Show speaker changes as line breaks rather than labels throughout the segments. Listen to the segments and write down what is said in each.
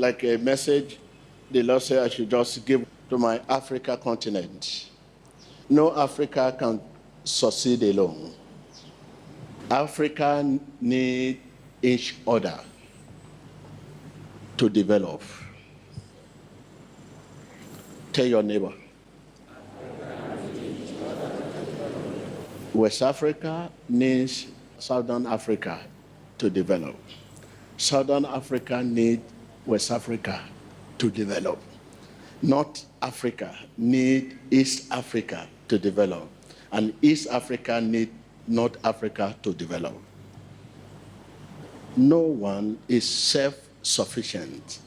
like a message the Lord said I should just give to my Africa continent. No Africa can succeed alone. Africa needs each other to develop. Tell your neighbor. West Africa needs Southern Africa to develop. Southern Africa needs West Africa to develop. North Africa needs East Africa to develop. And East Africa needs North Africa to develop. No one is self-sufficient.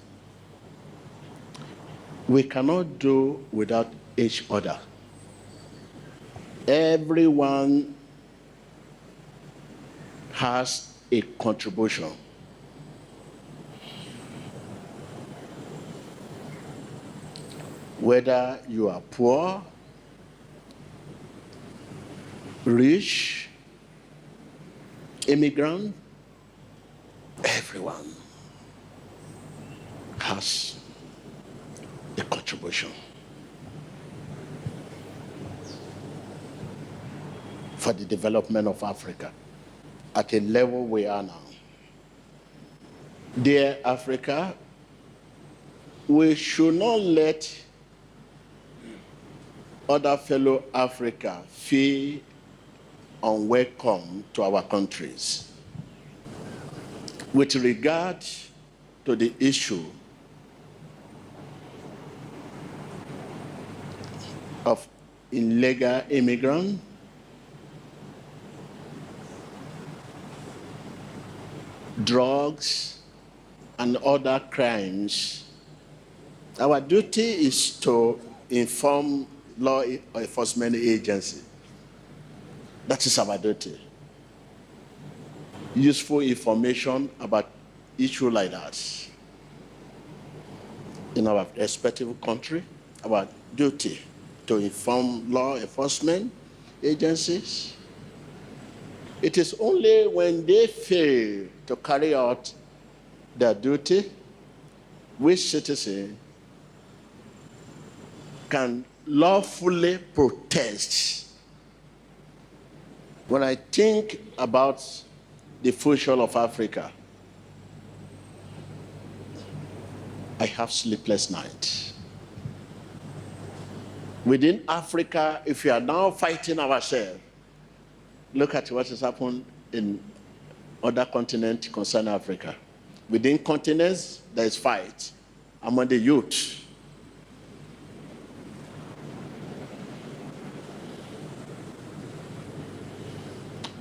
We cannot do without each other. Everyone has a contribution. Whether you are poor, rich, immigrant, everyone has a contribution for the development of Africa at a level we are now. Dear Africa, we should not let other fellow Africa feel unwelcome to our countries. With regard to the issue of illegal immigrants, drugs, and other crimes, our duty is to inform law enforcement agency. That is our duty. Useful information about issues like that in our respective country, our duty to inform law enforcement agencies. It is only when they fail to carry out their duty, which citizen can lawfully protest. When I think about the future of Africa, I have sleepless nights. Within Africa, if we are now fighting ourselves, look at what has happened in other continents concerning Africa. Within continents, there is fight among the youth.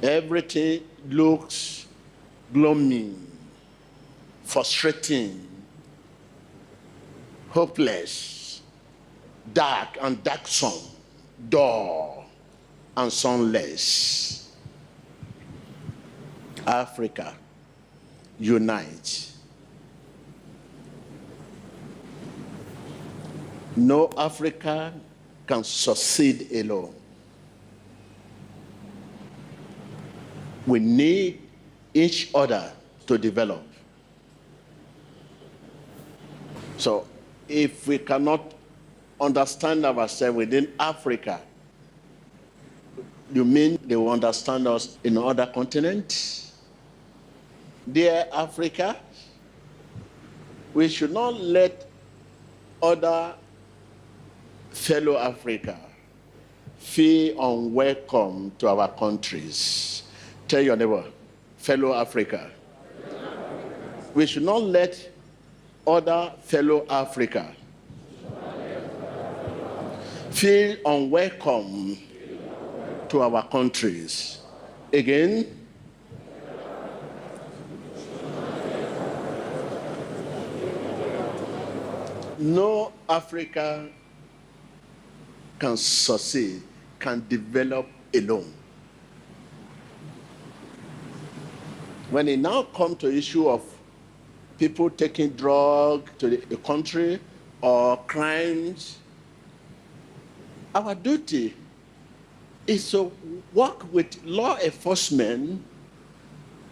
Everything looks gloomy, frustrating, hopeless, dark and darksome, dull and sunless. Africa, unite. No Africa can succeed alone. We need each other to develop. So if we cannot understand ourselves within Africa, you mean they will understand us in other continents? Dear Africa, we should not let other fellow Africa feel unwelcome to our countries. Tell your neighbor, fellow Africa. We should not let other fellow Africa feel unwelcome to our countries. Again, no Africa can succeed, can develop alone. When it now comes to issue of people taking drugs to the country or crimes, our duty is to work with law enforcement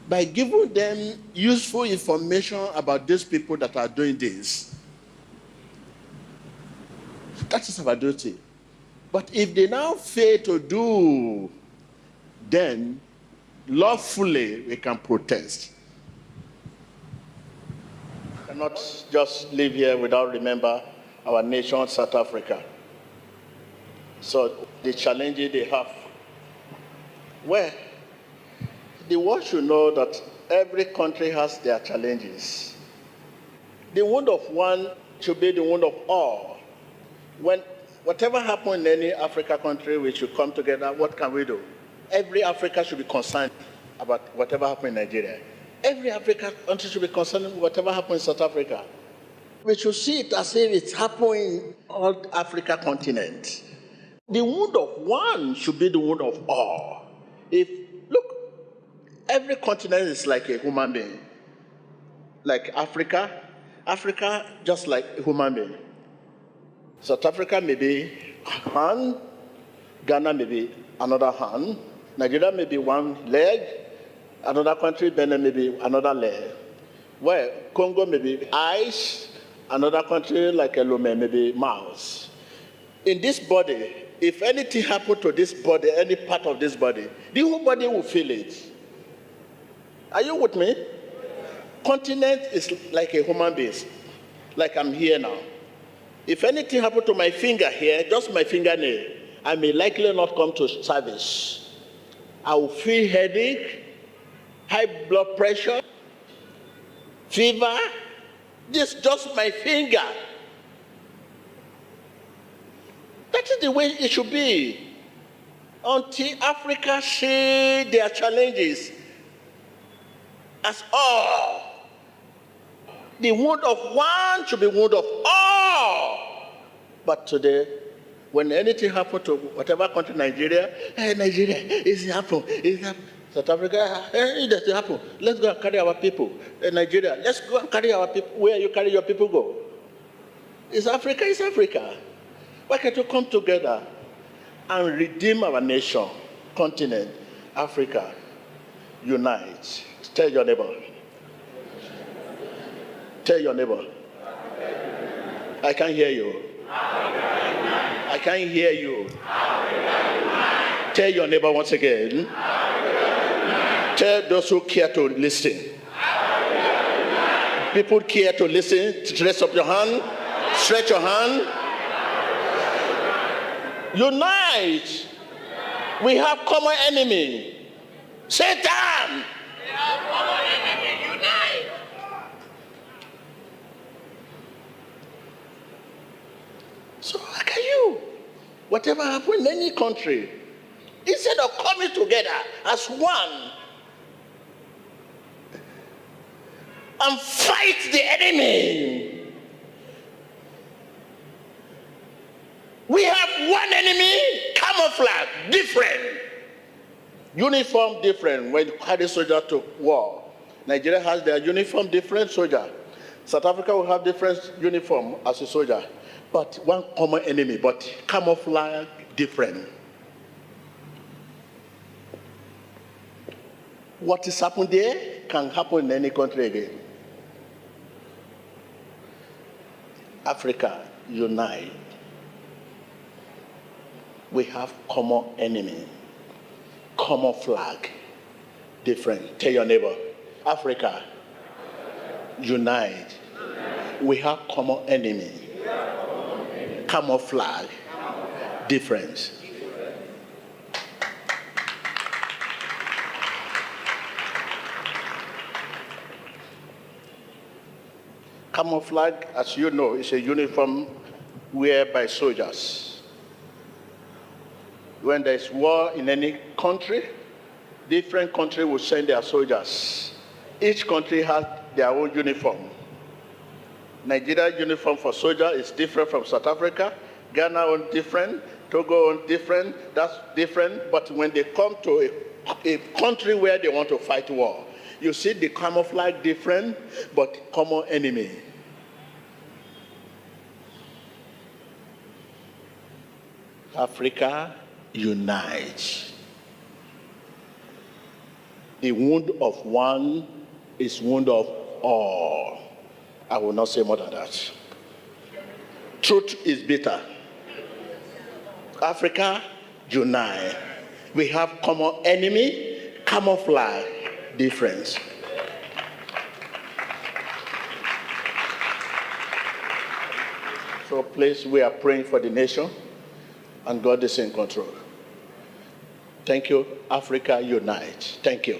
by giving them useful information about these people that are doing this. That is our duty. But if they now fail to do, then lawfully we can protest. We cannot just live here without remember our nation, South Africa. So the challenges they have. Well, the world should know that every country has their challenges. The wound of one should be the wound of all. When whatever happens in any African country, we should come together. What can we do? Every Africa should be concerned about whatever happens in Nigeria. Every African country should be concerned with whatever happens in South Africa. We should see it as if it's happening in all Africa continent. The wound of one should be the wound of all. Look, every continent is like a human being. Like Africa just like a human being. South Africa may be hand, Ghana may be another hand, Nigeria may be one leg, another country, Benin may be another leg. Well, Congo may be eyes, another country like Lomé may be mouth. In this body, if anything happened to this body, any part of this body, the whole body will feel it. Are you with me? Continent is like a human being, like I'm here now. If anything happened to my finger here, just my fingernail, I may likely not come to service. I will feel headache, high blood pressure, fever. This is just my finger. That is the way it should be. Until Africa see their challenges as all. The wound of one should be wound of all. But today, when anything happens to whatever country, Nigeria, Nigeria, it's happened. South Africa, it doesn't happen. Let's go and carry our people. Nigeria, let's go and carry our people. Where you carry your people go? It's Africa, it's Africa. Why can't you come together and redeem our nation, continent, Africa, unite? Tell your neighbor. Tell your neighbor. I can't hear you. I can't hear you. Tell your neighbor once again. Tell those who care to listen. People care to listen. Stretch up your hand. Stretch your hand. Unite. We have common enemy. Satan. We have common enemy. Unite. So how can you? Whatever happens in any country, instead of coming together as one and fight the enemy, we have one enemy, camouflage, different. Uniform different when you carry soldier to war. Nigeria has their uniform different soldier. South Africa will have different uniform as a soldier. But one common enemy, but camouflage different. What is happening there can happen in any country again. Africa, unite. We have common enemy, common flag, different. Tell your neighbor, Africa, unite. We have common enemy. Camouflage, difference. Camouflage, as you know, is a uniform worn by soldiers. When there is war in any country, different country will send their soldiers. Each country has their own uniform. Nigeria uniform for soldier is different from South Africa. Ghana own different. Togo own different. That's different. But when they come to a country where they want to fight war, you see the camouflage different, but common enemy. Africa, unite. The wound of one is wound of all. I will not say more than that. Truth is bitter. Africa, unite. We have common enemy, camouflage, difference. So please, we are praying for the nation, and God is in control. Thank you, Africa, unite. Thank you.